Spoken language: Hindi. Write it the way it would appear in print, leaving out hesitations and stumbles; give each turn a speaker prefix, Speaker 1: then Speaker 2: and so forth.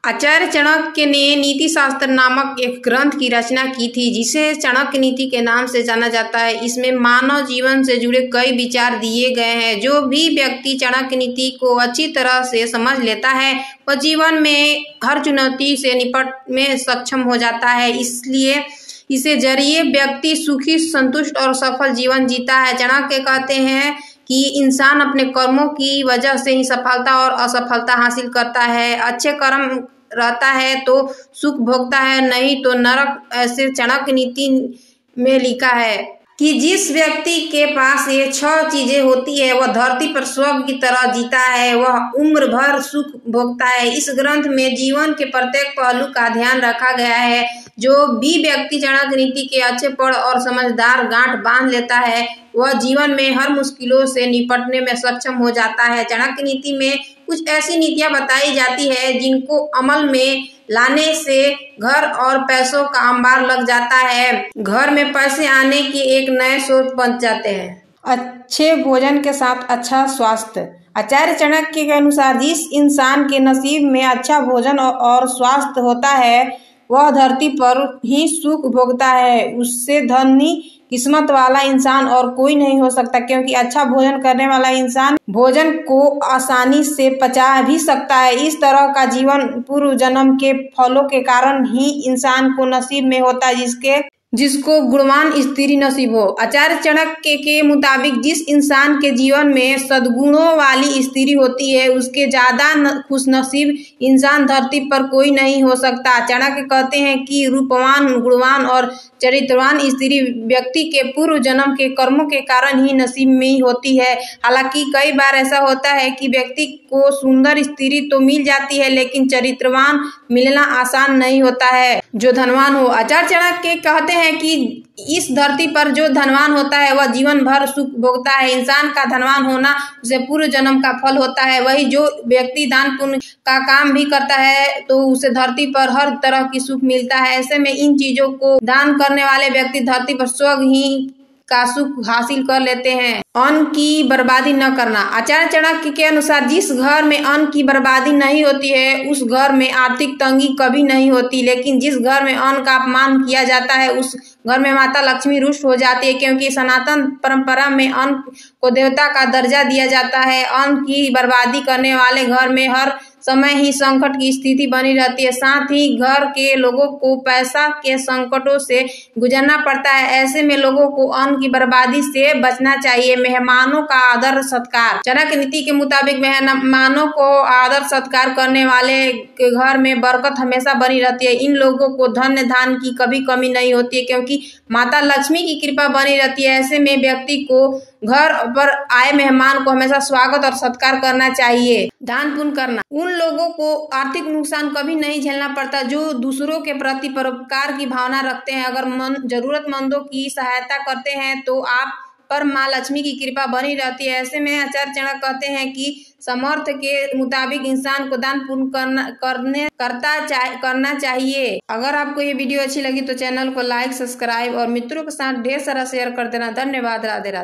Speaker 1: आचार्य चाणक्य ने नीति शास्त्र नामक एक ग्रंथ की रचना की थी, जिसे चाणक्य नीति के नाम से जाना जाता है। इसमें मानव जीवन से जुड़े कई विचार दिए गए हैं। जो भी व्यक्ति चाणक्य नीति को अच्छी तरह से समझ लेता है, वह जीवन में हर चुनौती से निपटने में सक्षम हो जाता है। इसलिए इसे जरिए व्यक्ति सुखी, संतुष्ट और सफल जीवन जीता है। चाणक्य कहते हैं कि इंसान अपने कर्मों की वजह से ही सफलता और असफलता हासिल करता है। अच्छे कर्म रहता है तो सुख भोगता है, नहीं तो नरक। ऐसे चाणक्य नीति में लिखा है कि जिस व्यक्ति के पास ये 6 चीजें होती है, वह धरती पर स्वर्ग की तरह जीता है, वह उम्र भर सुख भोगता है। इस ग्रंथ में जीवन के प्रत्येक पहलू का ध्यान रखा गया है। जो भी व्यक्ति चाणक्य नीति के अच्छे पढ़ और समझदार गांठ बांध लेता है, वह जीवन में हर मुश्किलों से निपटने में सक्षम हो जाता है। चाणक्य नीति में कुछ ऐसी नीतियां बताई जाती है जिनको अमल में लाने से घर और पैसों का अंबार लग जाता है। घर में पैसे आने के एक नए स्रोत बन जाते हैं। अच्छे भोजन के साथ अच्छा स्वास्थ्य। आचार्य चाणक्य के अनुसार जिस इंसान के नसीब में अच्छा भोजन और स्वास्थ्य होता है, वह धरती पर ही सुख भोगता है। उससे धनी किस्मत वाला इंसान और कोई नहीं हो सकता, क्योंकि अच्छा भोजन करने वाला इंसान भोजन को आसानी से पचा भी सकता है। इस तरह का जीवन पूर्व जन्म के फलों के कारण ही इंसान को नसीब में होता है, जिसको गुणवान स्त्री नसीब हो। आचार्य चाणक्य के मुताबिक जिस इंसान के जीवन में सद्गुणों वाली स्त्री होती है, उसके ज्यादा खुशनसीब इंसान धरती पर कोई नहीं हो सकता। चाणक्य कहते हैं कि रूपवान, गुणवान और चरित्रवान स्त्री व्यक्ति के पूर्व जन्म के कर्मों के कारण ही नसीब में ही होती है। हालांकि कई बार ऐसा होता है कि व्यक्ति को सुंदर स्त्री तो मिल जाती है, लेकिन चरित्रवान मिलना आसान नहीं होता है जो धनवान हो। आचार्य चाणक्य कहते हैं कि इस धरती पर जो धनवान होता है, वह जीवन भर सुख भोगता है। इंसान का धनवान होना उसे पूर्व जन्म का फल होता है। वही जो व्यक्ति दान पुण्य का काम भी करता है, तो उसे धरती पर हर तरह की सुख मिलता है। ऐसे में इन चीजों को दान करने वाले व्यक्ति धरती पर स्वर्ग ही का सुख हासिल कर लेते हैं। अन्न की बर्बादी न करना। आचार्य चाणक्य के अनुसार जिस घर में अन्न की बर्बादी नहीं होती है, उस घर में आर्थिक तंगी कभी नहीं होती। लेकिन जिस घर में अन्न का अपमान किया जाता है, उस घर में माता लक्ष्मी रुष्ट हो जाती है, क्योंकि सनातन परंपरा में अन्न को देवता का दर्जा दिया जाता है। अन्न की बर्बादी करने वाले घर में हर समय ही संकट की स्थिति बनी रहती है। साथ ही घर के लोगों को पैसा के संकटों से गुजरना पड़ता है। ऐसे में लोगों को अन्न की बर्बादी से बचना चाहिए। मेहमानों का आदर सत्कार। चाणक्य नीति के मुताबिक मेहमानों को आदर सत्कार करने वाले के घर में बरकत हमेशा बनी रहती है। इन लोगों को धन्य धान की कभी कमी नहीं होती है, क्योंकि माता लक्ष्मी की कृपा बनी रहती है। ऐसे में व्यक्ति को घर पर आए मेहमान को हमेशा स्वागत और सत्कार करना चाहिए। दान पुण्य करना। उन लोगों को आर्थिक नुकसान कभी नहीं झेलना पड़ता जो दूसरों के प्रति परोपकार की भावना रखते हैं। अगर जरूरतमंदों की सहायता करते हैं तो आप पर माँ लक्ष्मी की कृपा बनी रहती है। ऐसे में आचार्य चाणक्य कहते हैं कि समर्थ के मुताबिक इंसान को दान पुण्य करना चाहिए। अगर आपको ये वीडियो अच्छी लगी तो चैनल को लाइक, सब्सक्राइब और मित्रों के साथ ढेर सारा शेयर कर देना। धन्यवाद। राधे राधे।